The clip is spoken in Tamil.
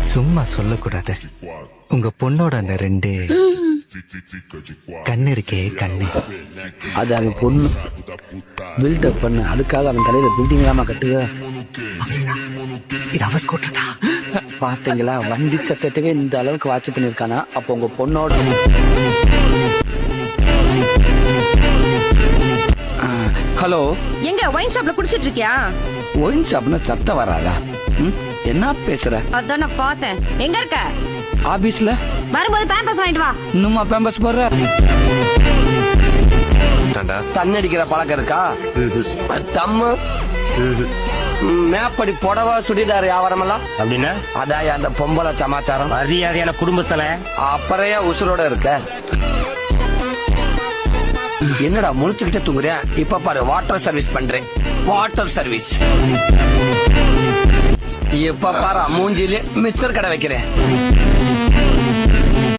சும்மா சொல்லக்கூடாது. உங்க பொண்ணோட அந்த 2 கண்ணு இருக்கே கண்ணு, அது அவன் பொண்ணு பில்டப் பண்ண. அதுக்காக அவன் தலையில பில்டிங் இல்லாம கட்டுக. இது அவ ஸ்கூட்டர்தா. பாத்தீங்களா, வண்டி சத்தத்துவே இந்த அளவுக்கு வாட்ச் பண்ணிருக்கானா. அப்போ உங்க பொண்ணோட ஹலோ, எங்க ஒயின் ஷாப்ல குடிச்சிட்டு இருக்கியா? ஒயின் ஷாப்னா சத்தம் வராதா? என்ன பேசுற? அதான் நான் பார்த்தேன். எங்க இருக்க? ஆபீஸ்ல. வரும்போது பேம்பர்ஸ் வாங்கிட்டு வா. இன்னுமா பேம்பஸ் போடுற? தண்ணி அடிக்கிற பழக்கம் இருக்கா? தம்மு மேப்படி புடவை சுடிதார் வியாபாரமெல்லாம் அப்படின்னா அதான் அந்த பொம்பளை சமாச்சாரம். மரியாதையான குடும்பஸ்தல. அப்புறையா உசுரோட இருக்க? என்னடா முழிச்சுக்கிட்டே தூங்குறேன்? இப்ப பாரு, வாட்டர் சர்வீஸ் பண்றேன். Water service. இப்ப பாரு, மூஞ்சிலே மிக்சர் கடை வைக்கிறேன்.